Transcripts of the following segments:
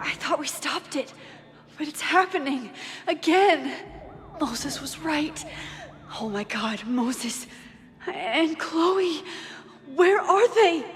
I thought we stopped it, but it's happening again. Moses was right. Oh my God, Moses and Chloe, where are they?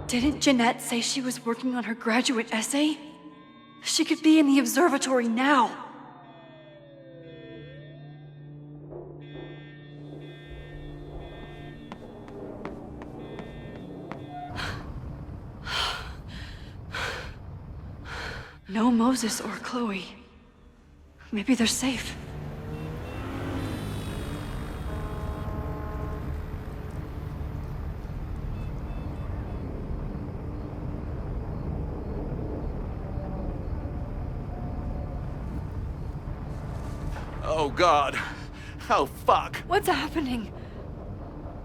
Didn't Jeanette say she was working on her graduate essay? She could be in the observatory now. No Moses or Chloe. Maybe they're safe. Oh God. Oh fuck. What's happening?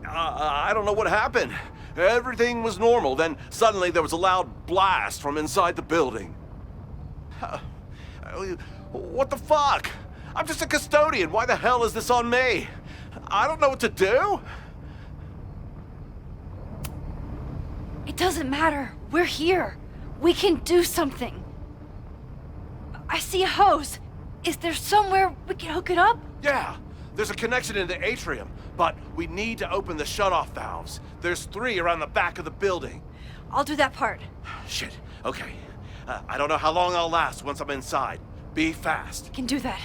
I don't know what happened. Everything was normal, then suddenly there was a loud blast from inside the building. What the fuck? I'm just a custodian. Why the hell is this on me? I don't know what to do. It doesn't matter. We're here. We can do something. I see a hose. Is there somewhere we can hook it up? Yeah, there's a connection in the atrium, but we need to open the shutoff valves. There's 3 around the back of the building. I'll do that part. Shit, okay. I don't know how long I'll last once I'm inside. Be fast. Can do that.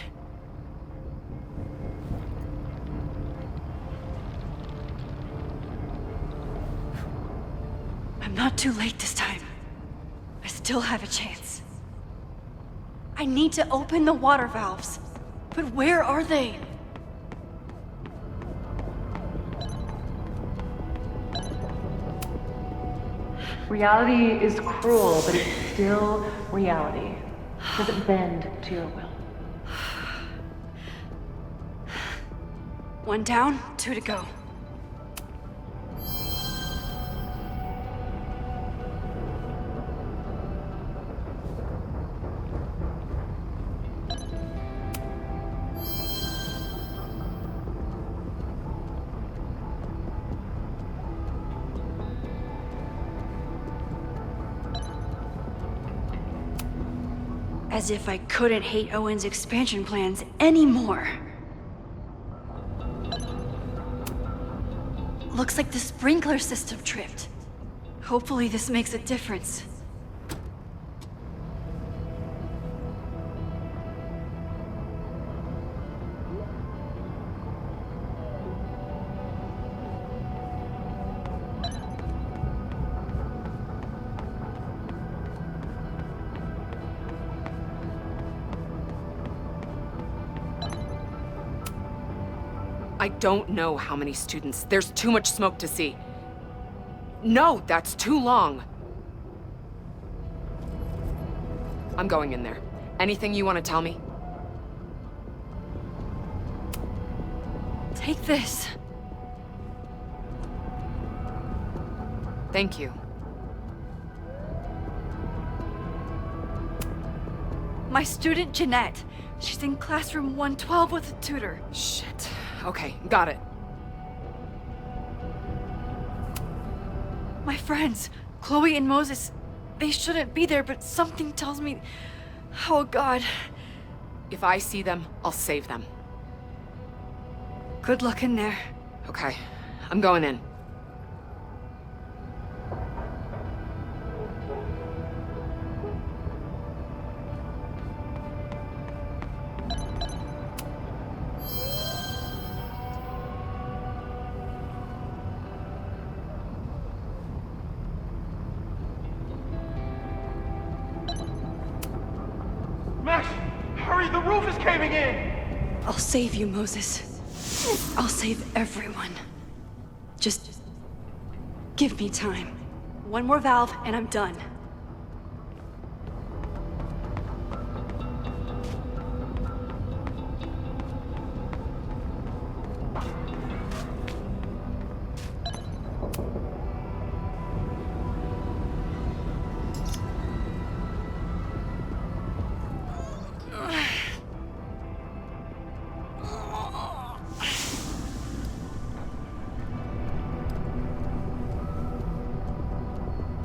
I'm not too late this time. I still have a chance. I need to open the water valves. But where are they? Reality is cruel, but it's still reality. Does it bend to your will? 1 down, 2 to go. As if I couldn't hate Owen's expansion plans anymore. Looks like the sprinkler system tripped. Hopefully this makes a difference. I don't know how many students. There's too much smoke to see. No, that's too long. I'm going in there. Anything you want to tell me? Take this. Thank you. My student Jeanette. She's in classroom 112 with a tutor. Shit. Okay, got it. My friends, Chloe and Moses, they shouldn't be there, but something tells me... Oh God. If I see them, I'll save them. Good luck in there. Okay, I'm going in. caving in! I'll save you, Moses. I'll save everyone. Just give me time. One more valve and I'm done.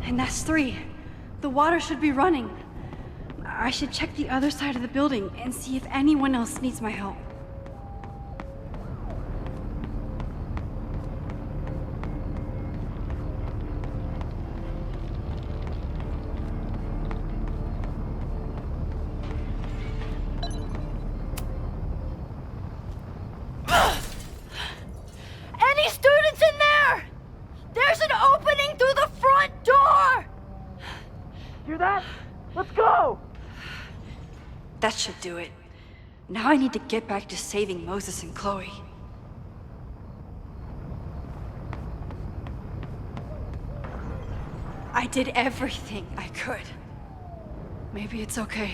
And that's 3. The water should be running. I should check the other side of the building and see if anyone else needs my help. Any students in there? There's an opening through the front door! Hear that? Let's go! That should do it. Now I need to get back to saving Moses and Chloe. I did everything I could. Maybe it's okay.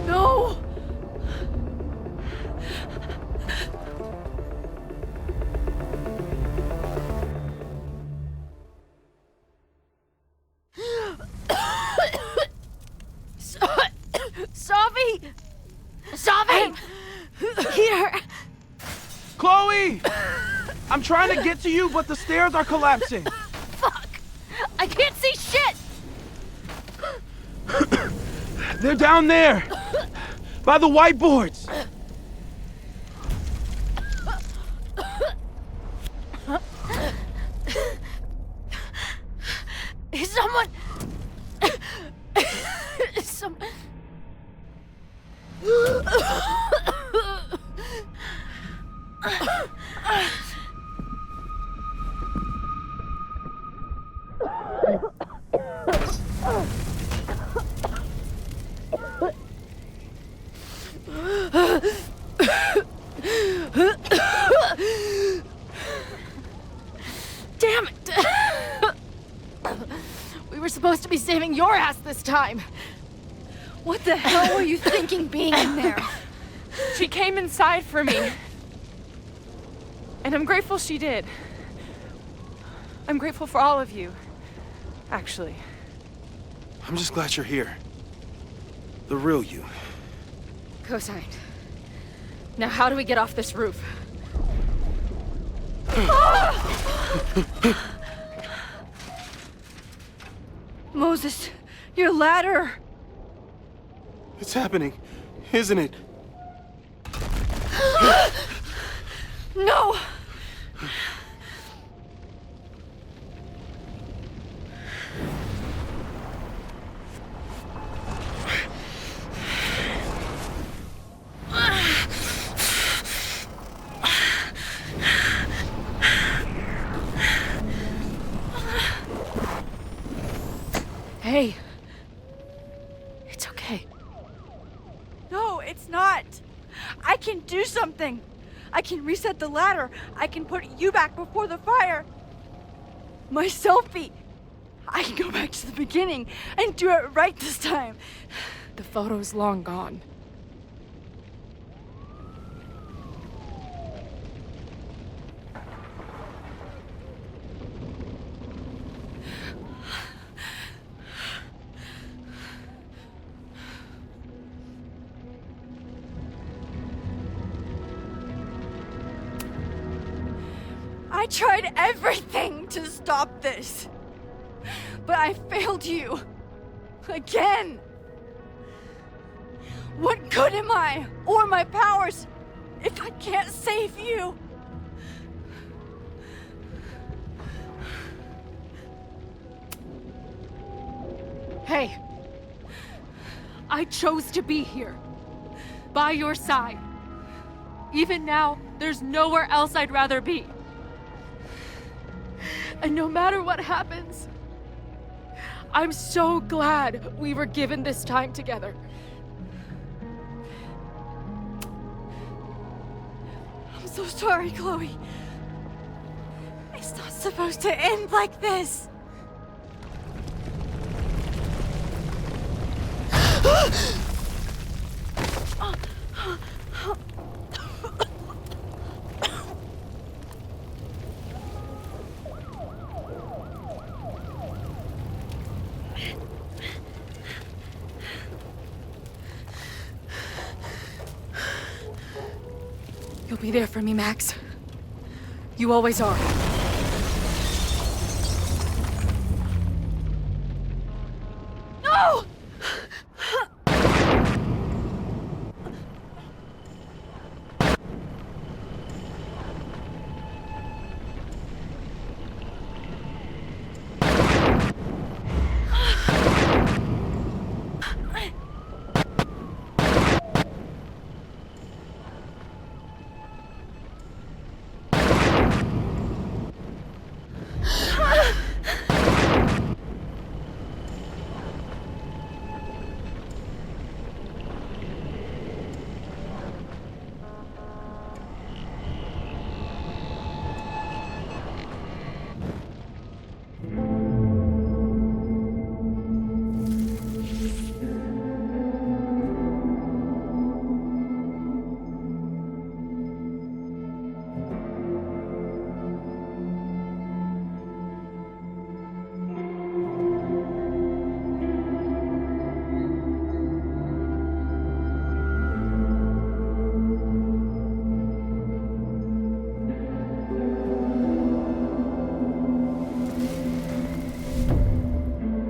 No! Savi! Savi! Here! Chloe! I'm trying to get to you, but the stairs are collapsing. Fuck! I can't see shit! They're down there! By the whiteboards! Is someone... Some... Damn it! We were supposed to be saving your ass this time. What the hell were you thinking being in there? She came inside for me. And I'm grateful she did. I'm grateful for all of you, actually. I'm just glad you're here. The real you. Co-signed. Now how do we get off this roof? Moses, your ladder! It's happening, isn't it? No! Hey. It's okay. No, it's not. I can do something. I can reset the ladder. I can put you back before the fire. My selfie. I can go back to the beginning and do it right this time. The photo's long gone. I tried everything to stop this. But I failed you. Again. What good am I, or my powers, if I can't save you? Hey, I chose to be here, by your side. Even now, there's nowhere else I'd rather be. And no matter what happens, I'm so glad we were given this time together. I'm so sorry, Chloe. It's not supposed to end like this. You'll be there for me, Max. You always are. No!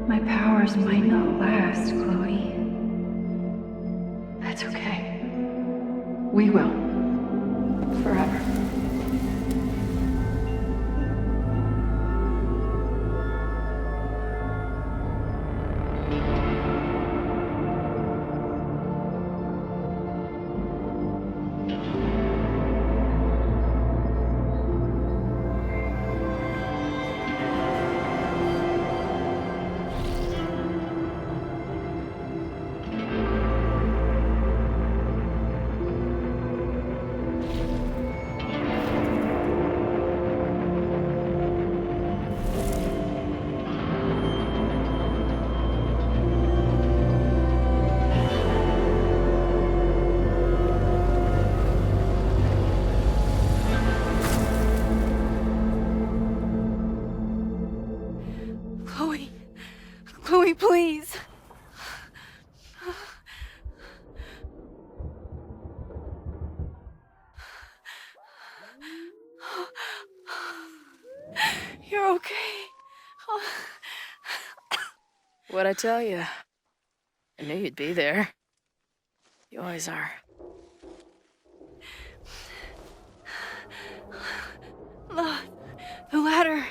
My powers might not last, Chloe. That's okay. We will. Forever. Chloe, please. You're okay. What'd I tell you? I knew you'd be there. You always are. The ladder.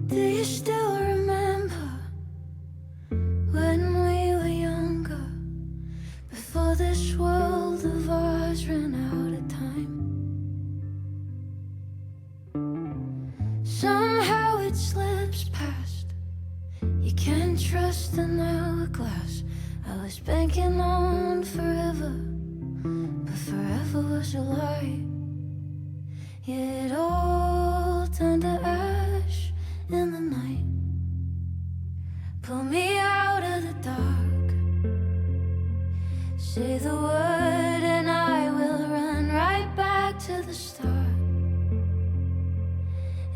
Do you still remember when we were younger, before this world of ours ran out of time? Somehow it slips past. You can't trust an hourglass. I was banking on forever, but forever was a lie. Yeah, it all turned to ash in the night. Pull me out of the dark. Say the word and I will run right back to the start.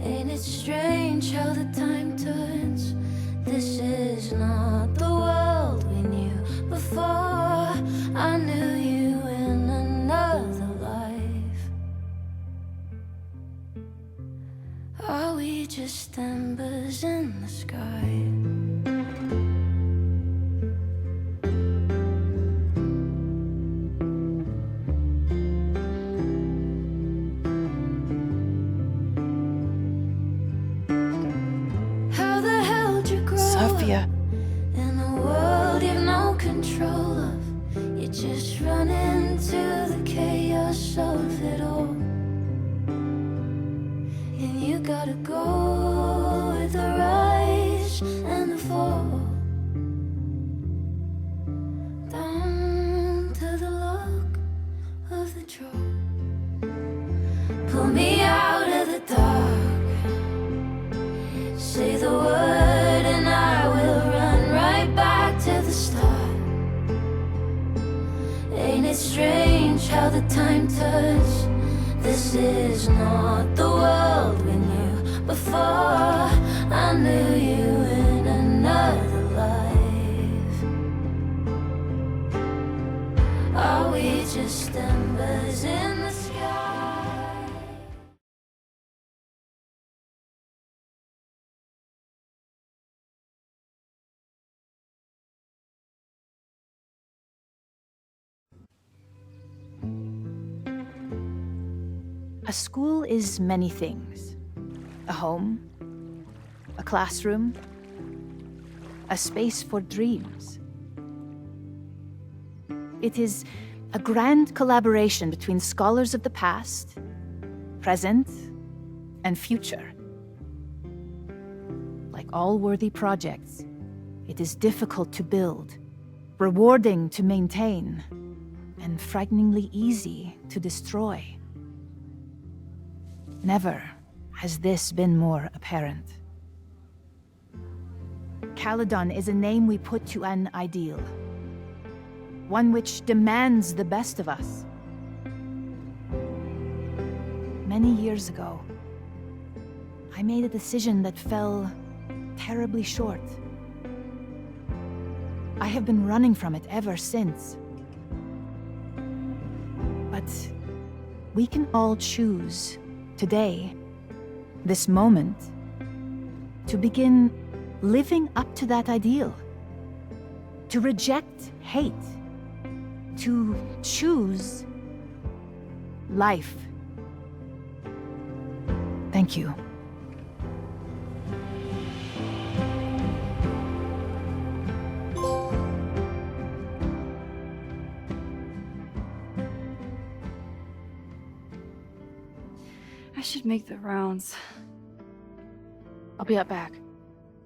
Ain't it strange how the time turns? This is not the world we knew before. I knew you in another life. Are we just embers in the sky? Sophia. In a world you've no control of, you just run into the chaos of it all. And you gotta go with the rise and the fall, down to the luck of the draw. Pull me out of the dark, say the word and I will run right back to the start. Ain't it strange how the time turns? This is not the world we knew before. I knew you in another life. Are we just embers in the sky? A school is many things. A home, a classroom, a space for dreams. It is a grand collaboration between scholars of the past, present, and future. Like all worthy projects, it is difficult to build, rewarding to maintain, and frighteningly easy to destroy. Never has this been more apparent. Caledon is a name we put to an ideal, one which demands the best of us. Many years ago, I made a decision that fell terribly short. I have been running from it ever since. But we can all choose today, this moment, to begin living up to that ideal, to reject hate, to choose life. Thank you. I should make the rounds. I'll be up back.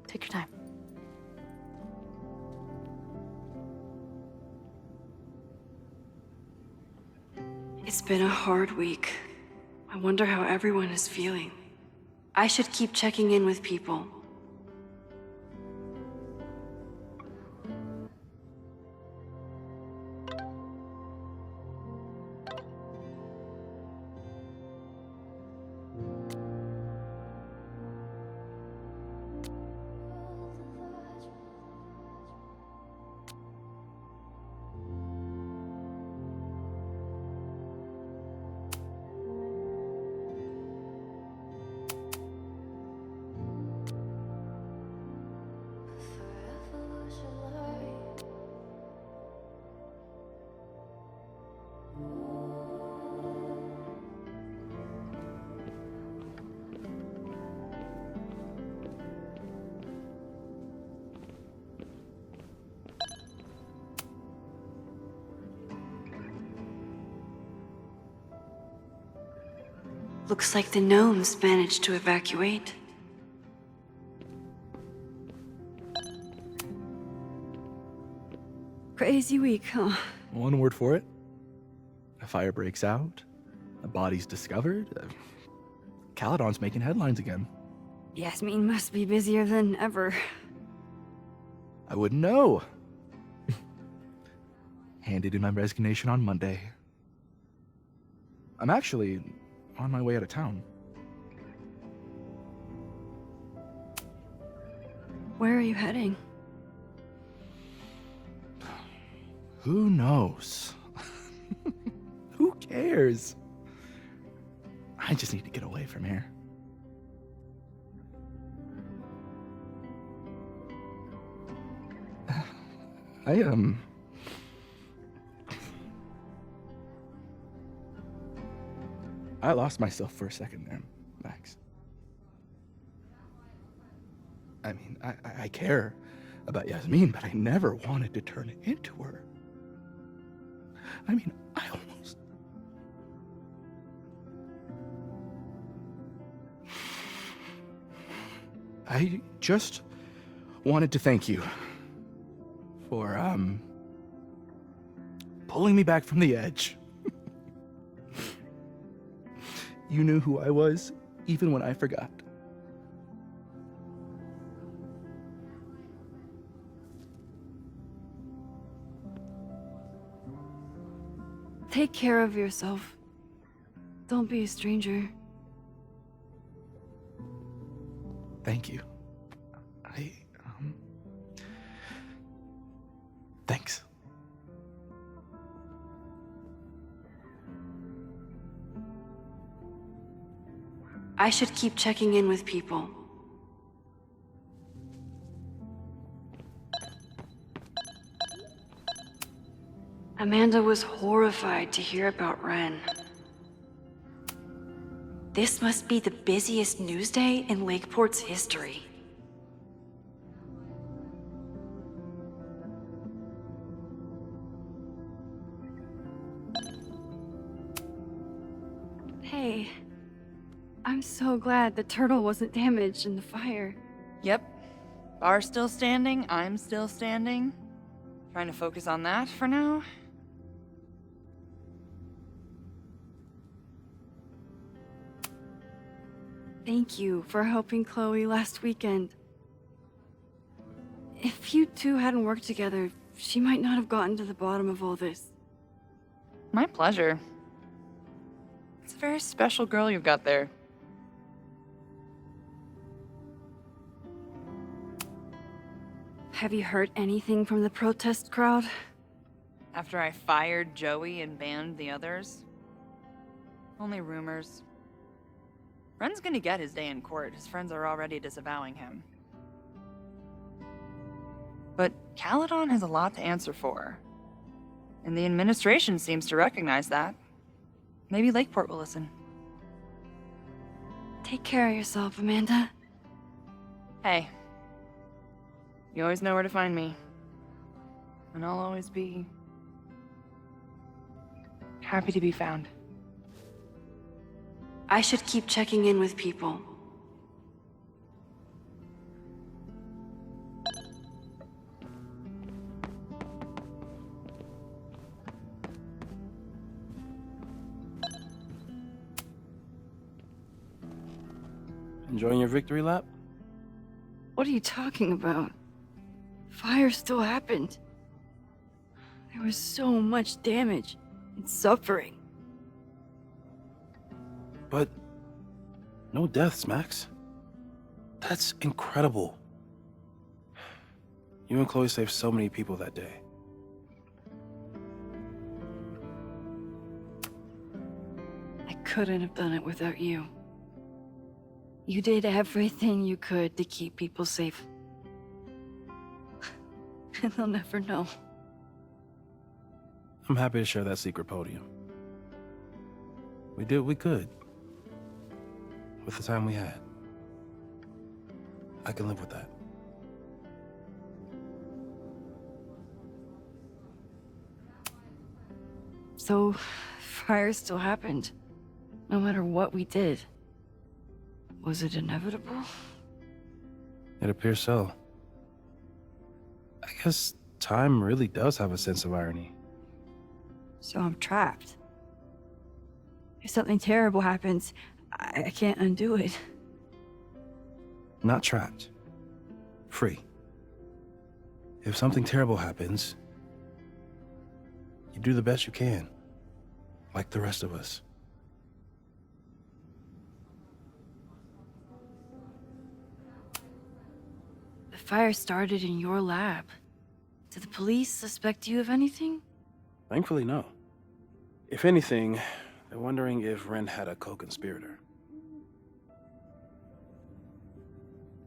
Take your time. It's been a hard week. I wonder how everyone is feeling. I should keep checking in with people. Looks like the gnomes managed to evacuate. Crazy week, huh? One word for it. A fire breaks out, a body's discovered. Caledon's making headlines again. Yasmin must be busier than ever. I wouldn't know. handed in my resignation on Monday. I'm actually on my way out of town. Where are you heading? Who knows? Who cares? I just need to get away from here. I lost myself for a second there, Max. I mean, I care about Yasmin, but I never wanted to turn into her. I mean, I just wanted to thank you for, pulling me back from the edge. You knew who I was, even when I forgot. Take care of yourself. Don't be a stranger. Thank you. Thanks. I should keep checking in with people. Amanda was horrified to hear about Ren. This must be the busiest news day in Lakeport's history. Hey, I'm so glad the turtle wasn't damaged in the fire. Yep. Bar's still standing, I'm still standing. Trying to focus on that for now. Thank you for helping Chloe last weekend. If you two hadn't worked together, she might not have gotten to the bottom of all this. My pleasure. It's a very special girl you've got there. Have you heard anything from the protest crowd? After I fired Joey and banned the others? Only rumors. Ren's gonna get his day in court. His friends are already disavowing him. But Caledon has a lot to answer for. And the administration seems to recognize that. Maybe Lakeport will listen. Take care of yourself, Amanda. Hey. You always know where to find me. And I'll always be happy to be found. I should keep checking in with people. Enjoying your victory lap? What are you talking about? Fire still happened. There was so much damage and suffering. But no deaths, Max. That's incredible. You and Chloe saved so many people that day. I couldn't have done it without you. You did everything you could to keep people safe. And they'll never know. I'm happy to share that secret podium. We did what we could. With the time we had. I can live with that. So, fire still happened. No matter what we did. Was it inevitable? It appears so. I guess time really does have a sense of irony. So I'm trapped. If something terrible happens, I can't undo it. Not trapped. Free. If something terrible happens, You do the best you can, like the rest of us. The fire started in your lab. Did the police suspect you of anything? Thankfully, no. If anything, they're wondering if Ren had a co-conspirator.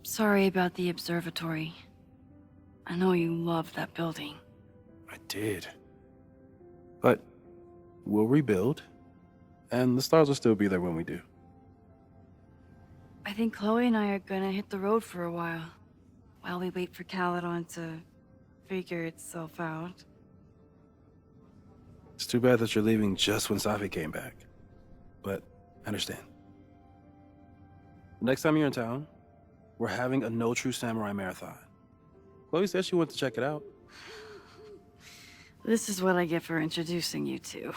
Sorry about the observatory. I know you loved that building. I did. But we'll rebuild, and the stars will still be there when we do. I think Chloe and I are gonna hit the road for a while we wait for Caledon to figure itself out. It's too bad that you're leaving just when Safi came back. But I understand. Next time you're in town, we're having a No True Samurai marathon. Chloe said she wanted to check it out. This is what I get for introducing you to.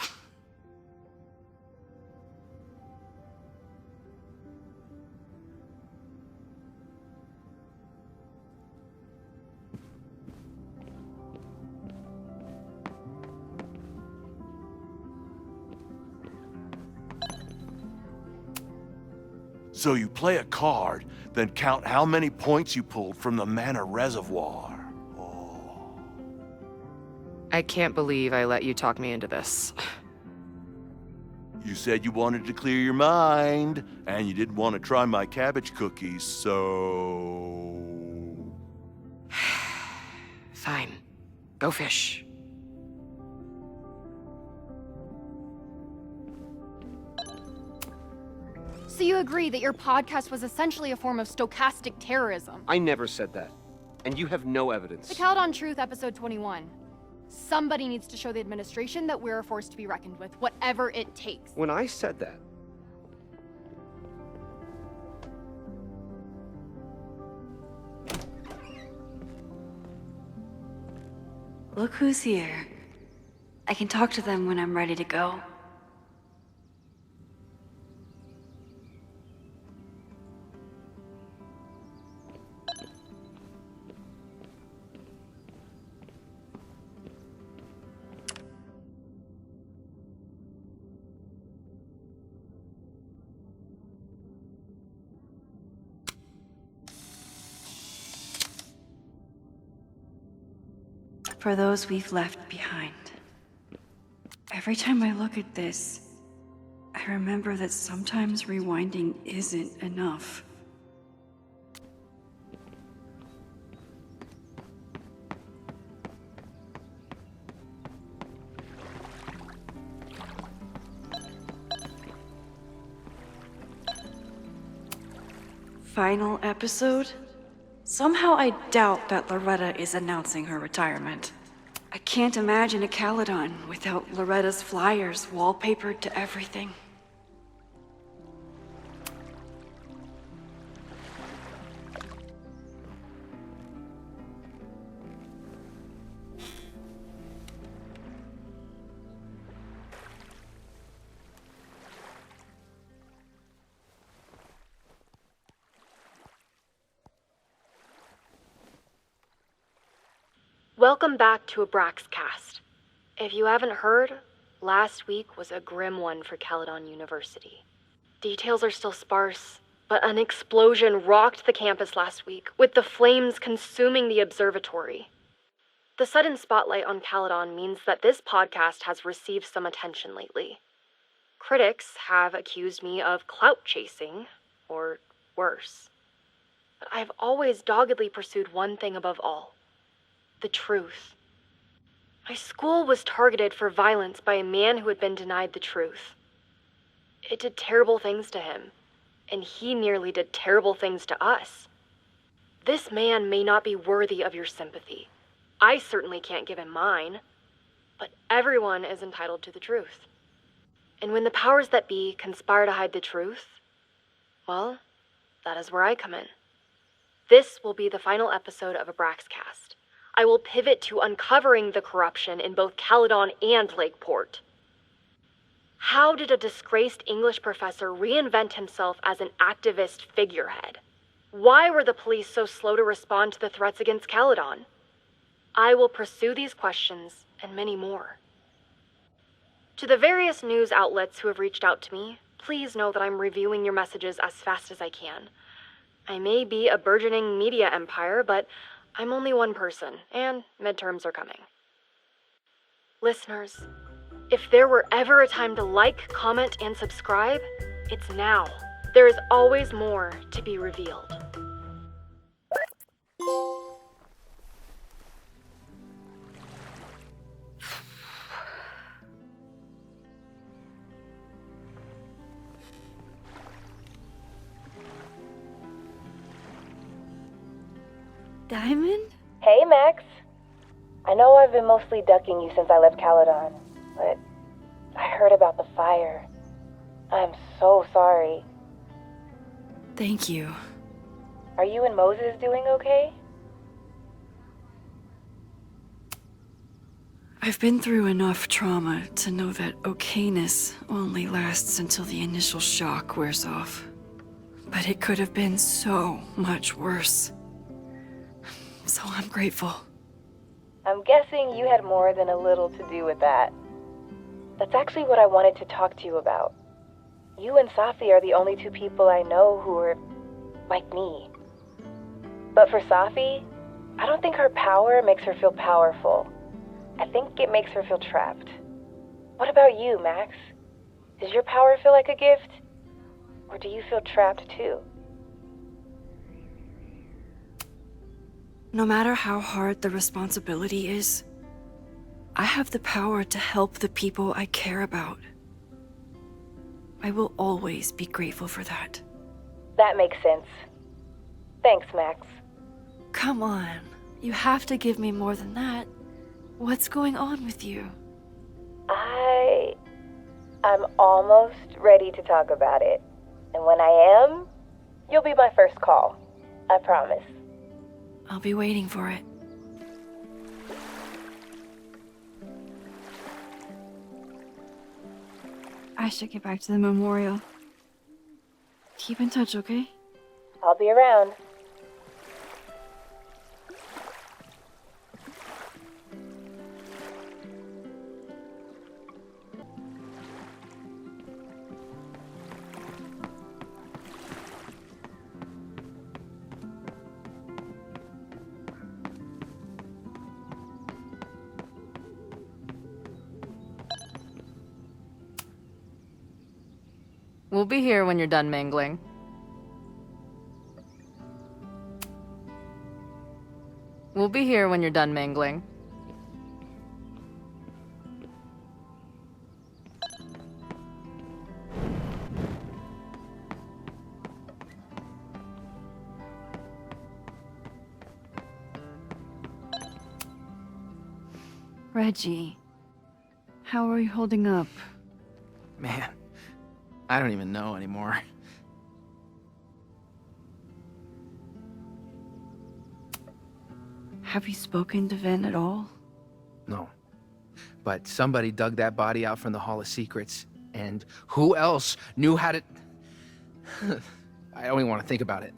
So you play a card, then count how many points you pulled from the mana reservoir. Oh. I can't believe I let you talk me into this. You said you wanted to clear your mind, and you didn't want to try my cabbage cookies, so... Fine. Go fish. So you agree that your podcast was essentially a form of stochastic terrorism? I never said that. And you have no evidence. The Caledon Truth, episode 21. Somebody needs to show the administration that we're a force to be reckoned with, whatever it takes. When I said that, Look who's here. I can talk to them when I'm ready to go. For those we've left behind. Every time I look at this, I remember that sometimes rewinding isn't enough. Final episode? Somehow I doubt that Loretta is announcing her retirement. I can't imagine a Caledon without Loretta's flyers wallpapered to everything. Welcome back to Abraxcast. If you haven't heard, last week was a grim one for Caledon University. Details are still sparse, but an explosion rocked the campus last week, with the flames consuming the observatory. The sudden spotlight on Caledon means that this podcast has received some attention lately. Critics have accused me of clout chasing, or worse. But I've always doggedly pursued one thing above all. The truth. My school was targeted for violence by a man who had been denied the truth. It did terrible things to him, and he nearly did terrible things to us. This man may not be worthy of your sympathy. I certainly can't give him mine, but everyone is entitled to the truth. And when the powers that be conspire to hide the truth, well, that is where I come in. This will be the final episode of Abraxcast. I will pivot to uncovering the corruption in both Caledon and Lakeport. How did a disgraced English professor reinvent himself as an activist figurehead? Why were the police so slow to respond to the threats against Caledon? I will pursue these questions and many more. To the various news outlets who have reached out to me, please know that I'm reviewing your messages as fast as I can. I may be a burgeoning media empire, but I'm only one person, and midterms are coming. Listeners, if there were ever a time to like, comment, and subscribe, it's now. There is always more to be revealed. Diamond? Hey, Max. I know I've been mostly ducking you since I left Caledon, but I heard about the fire. I'm so sorry. Thank you. Are you and Moses doing okay? I've been through enough trauma to know that okayness only lasts until the initial shock wears off. But it could have been so much worse. So I'm grateful. I'm guessing you had more than a little to do with that. That's actually what I wanted to talk to you about. You and Safi are the only two people I know who are like me. But for Safi, I don't think her power makes her feel powerful. I think it makes her feel trapped. What about you, Max? Does your power feel like a gift? Or do you feel trapped too? No matter how hard the responsibility is, I have the power to help the people I care about. I will always be grateful for that. That makes sense. Thanks, Max. Come on, you have to give me more than that. What's going on with you? I'm almost ready to talk about it. And when I am, you'll be my first call. I promise. I'll be waiting for it. I should get back to the memorial. Keep in touch, okay? I'll be around. We'll be here when you're done mingling. We'll be here when you're done mingling. Reggie, how are you holding up? Man, I don't even know anymore. Have you spoken to Vin at all? No. But somebody dug that body out from the Hall of Secrets, and who else knew how to... I don't even want to think about it.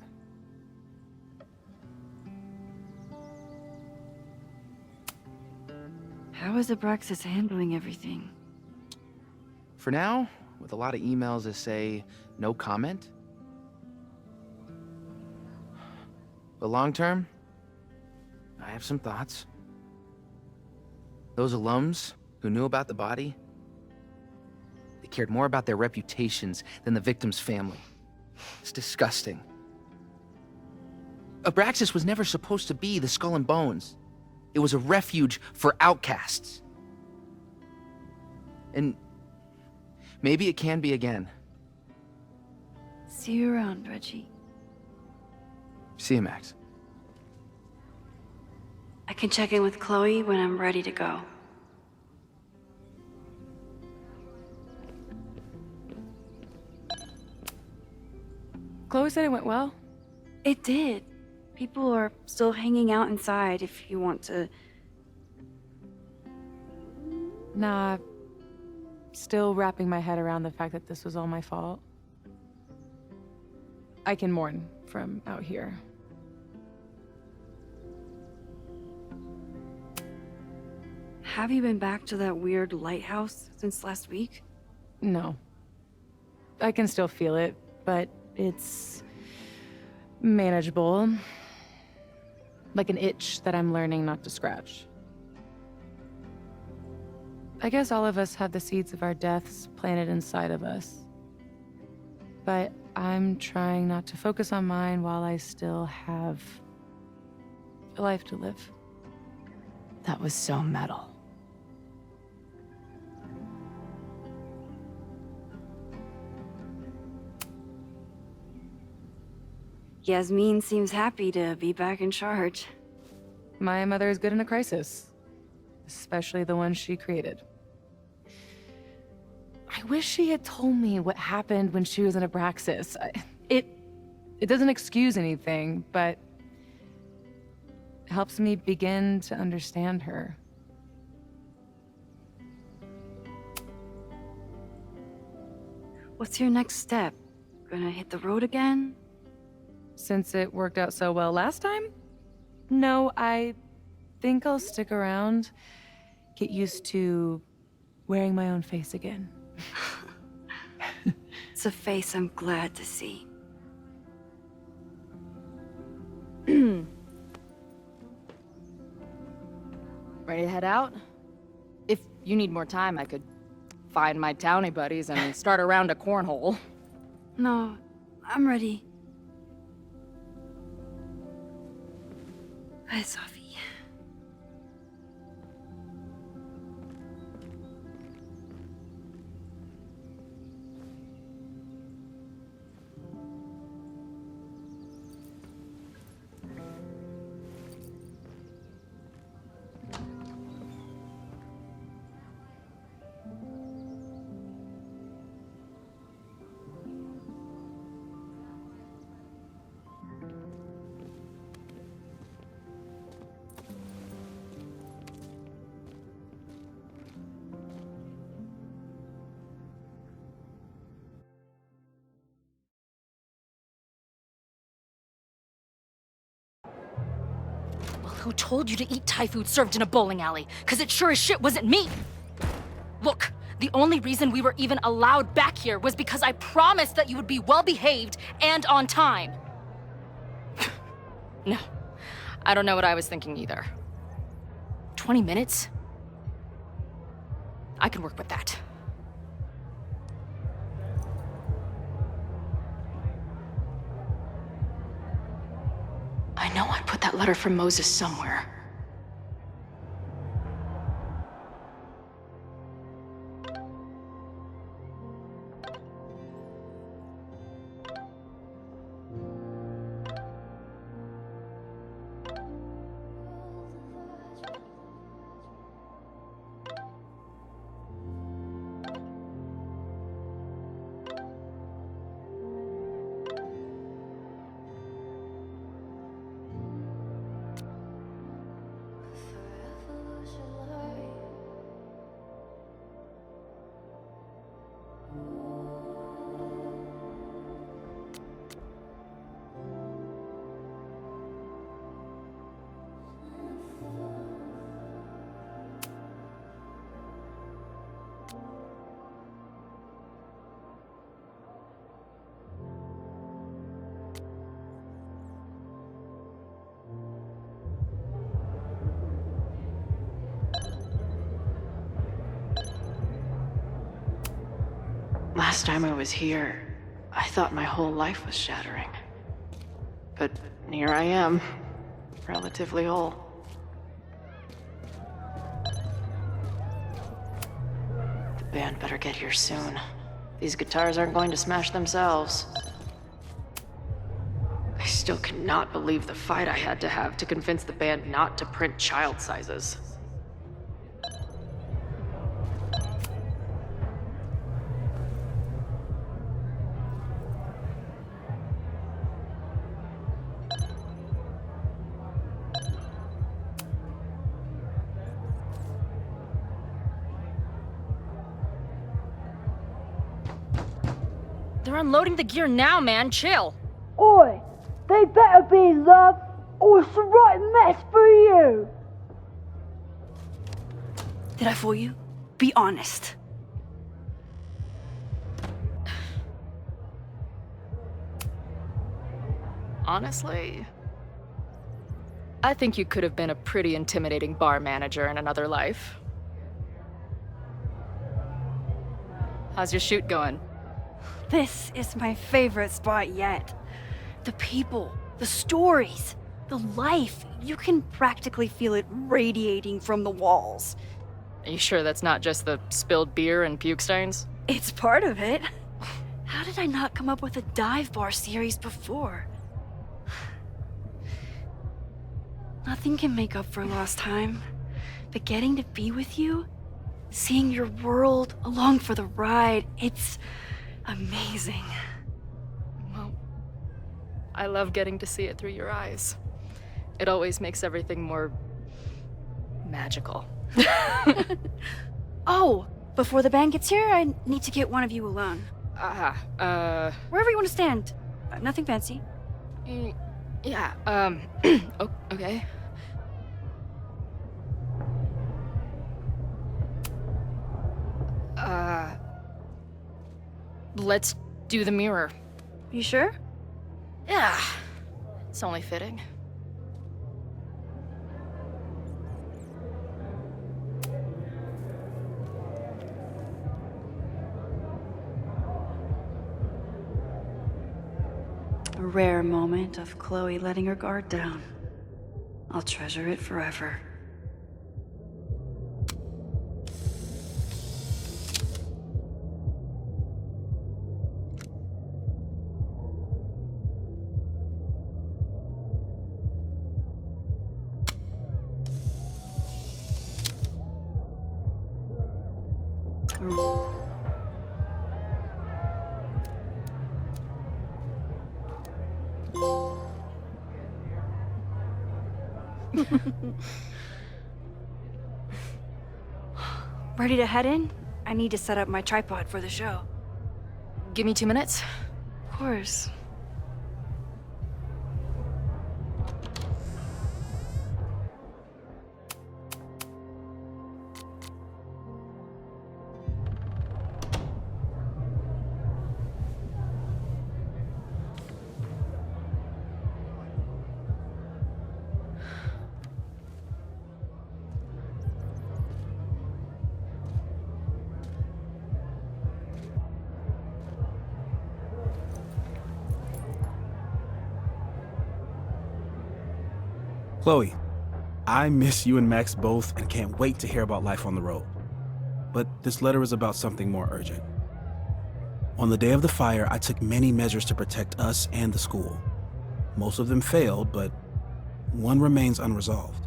How is Abraxas handling everything? For now, with a lot of emails that say no comment. But long term, I have some thoughts. Those alums who knew about the body, they cared more about their reputations than the victim's family. It's disgusting. Abraxas was never supposed to be the Skull and Bones. It was a refuge for outcasts. And maybe it can be again. See you around, Reggie. See you, Max. I can check in with Chloe when I'm ready to go. Chloe said it went well. It did. People are still hanging out inside if you want to. Nah, still wrapping my head around the fact that this was all my fault. I can mourn from out here. Have you been back to that weird lighthouse since last week? No. I can still feel it, but it's manageable. Like an itch that I'm learning not to scratch. I guess all of us have the seeds of our deaths planted inside of us. But I'm trying not to focus on mine while I still have a life to live. That was so metal. Yasmin seems happy to be back in charge. My mother is good in a crisis, especially the one she created. I wish she had told me what happened when she was in Abraxas. It doesn't excuse anything, but helps me begin to understand her. What's your next step? Gonna hit the road again? Since it worked out so well last time? No, I think I'll stick around, get used to wearing my own face again. It's a face I'm glad to see. Ready to head out? If you need more time, I could find my townie buddies and start a round of cornhole. No, I'm ready. Bye, Sophie. Who told you to eat Thai food served in a bowling alley? Because it sure as shit wasn't me! Look, the only reason we were even allowed back here was because I promised that you would be well-behaved and on time. No, I don't know what I was thinking either. 20 minutes? I can work with that. I know I put that letter from Moses somewhere. Last time I was here, I thought my whole life was shattering. But here I am, relatively whole. The band better get here soon. These guitars aren't going to smash themselves. I still cannot believe the fight I had to have to convince the band not to print child sizes. They're unloading the gear now, man. Chill. Oi! They better be, love, or it's the right mess for you! Did I fool you? Be honest. Honestly, I think you could have been a pretty intimidating bar manager in another life. How's your shoot going? This is my favorite spot yet. The people, the stories, the life. You can practically feel it radiating from the walls. Are you sure that's not just the spilled beer and puke stains? It's part of it. How did I not come up with a dive bar series before? Nothing can make up for lost time, but getting to be with you, seeing your world along for the ride, it's amazing. Well, I love getting to see it through your eyes. It always makes everything more magical. Oh, before the band gets here, I need to get one of you alone. Wherever you want to stand. Nothing fancy. Yeah, okay. Let's do the mirror. You sure? Yeah, it's only fitting. A rare moment of Chloe letting her guard down. I'll treasure it forever. Ready to head in? I need to set up my tripod for the show. Give me 2 minutes. Of course. Chloe, I miss you and Max both and can't wait to hear about life on the road. But this letter is about something more urgent. On the day of the fire, I took many measures to protect us and the school. Most of them failed, but one remains unresolved.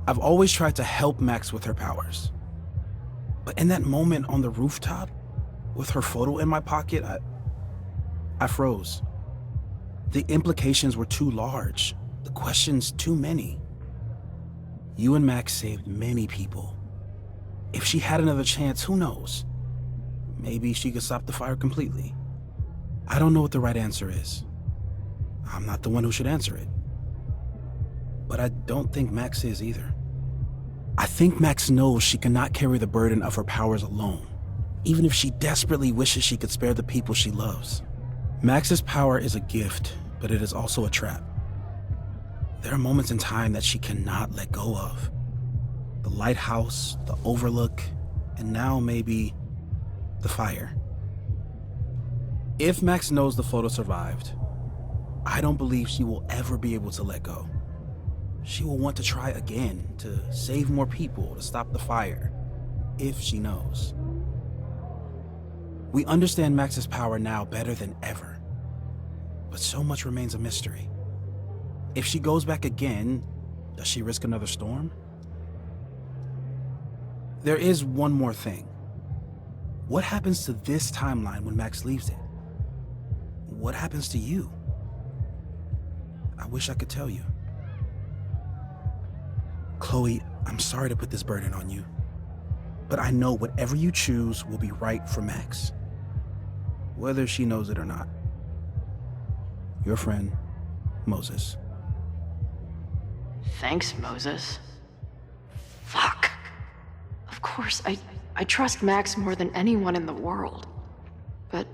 I've always tried to help Max with her powers. But in that moment on the rooftop, with her photo in my pocket, I froze. The implications were too large. The questions too many. You and Max saved many people. If she had another chance, who knows? Maybe she could stop the fire completely. I don't know what the right answer is. I'm not the one who should answer it. But I don't think Max is either. I think Max knows she cannot carry the burden of her powers alone, even if she desperately wishes she could spare the people she loves. Max's power is a gift, but it is also a trap. There are moments in time that she cannot let go of. The lighthouse, the overlook, and now maybe the fire. If Max knows the photo survived, I don't believe she will ever be able to let go. She will want to try again, to save more people, to stop the fire, if she knows. We understand Max's power now better than ever, but so much remains a mystery. If she goes back again, does she risk another storm? There is one more thing. What happens to this timeline when Max leaves it? What happens to you? I wish I could tell you. Chloe, I'm sorry to put this burden on you, but I know whatever you choose will be right for Max, whether she knows it or not. Your friend, Moses. Thanks, Moses. Fuck. Of course, I trust Max more than anyone in the world. But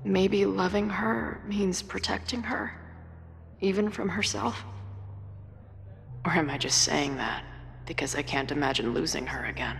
maybe loving her means protecting her, even from herself? Or am I just saying that because I can't imagine losing her again?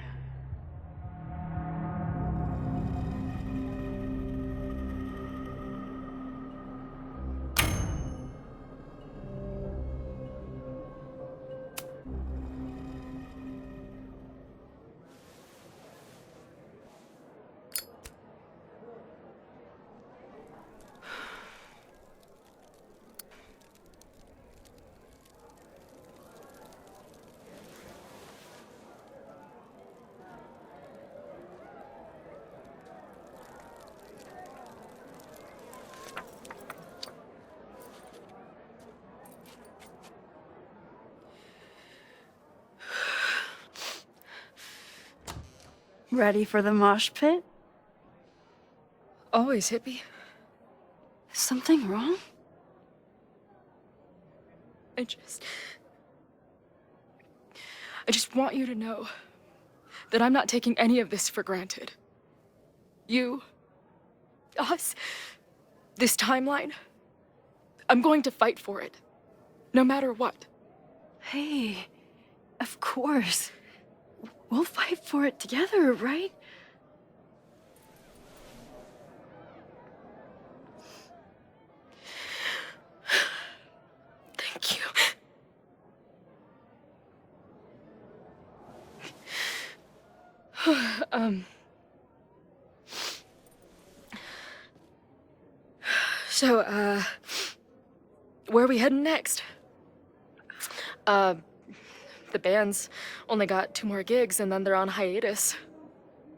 Ready for the mosh pit? Always, hippie. Something wrong? I just want you to know that I'm not taking any of this for granted. You, us, this timeline, I'm going to fight for it, no matter what. Hey, of course. We'll fight for it together, right? Thank you. So, where are we heading next? The band's only got 2 more gigs and then they're on hiatus.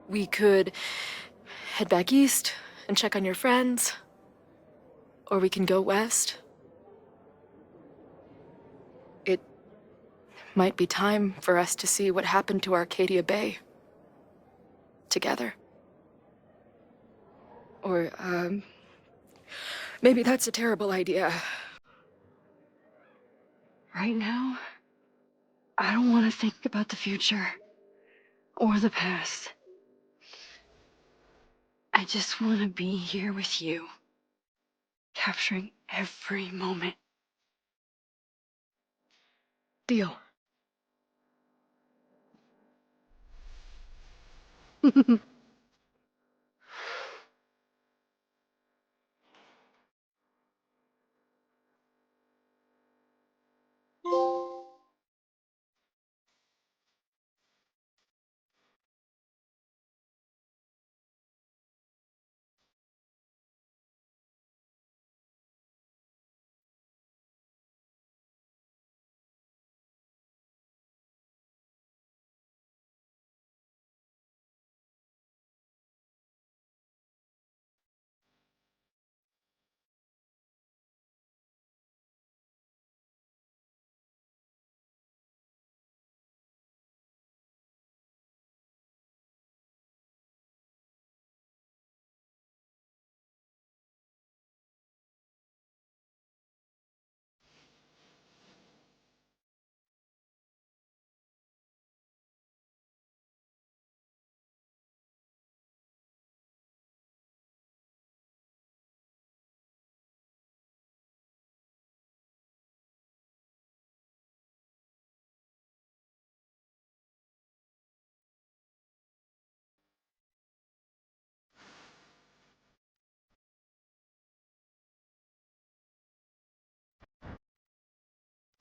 We could head back east and check on your friends. Or we can go west. It might be time for us to see what happened to Arcadia Bay. Together. Or, maybe that's a terrible idea. Right now, I don't want to think about the future or the past. I just want to be here with you, capturing every moment. Deal.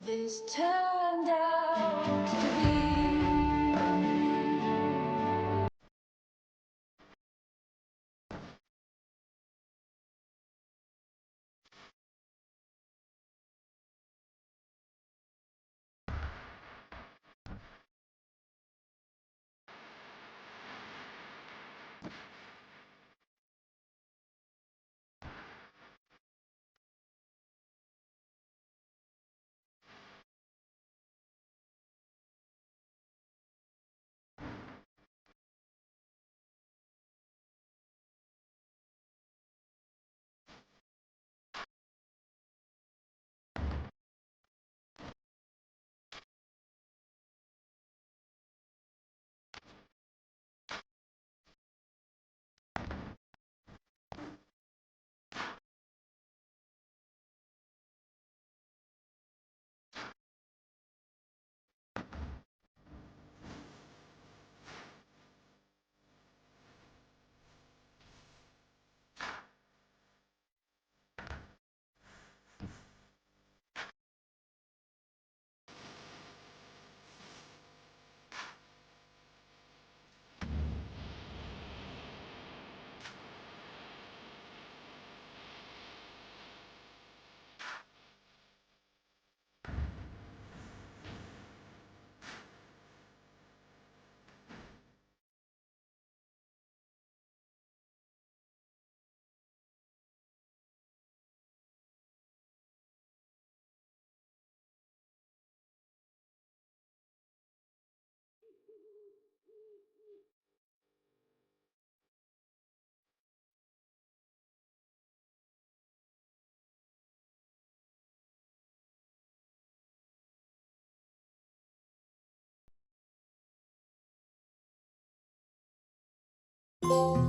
This turned out to be Thank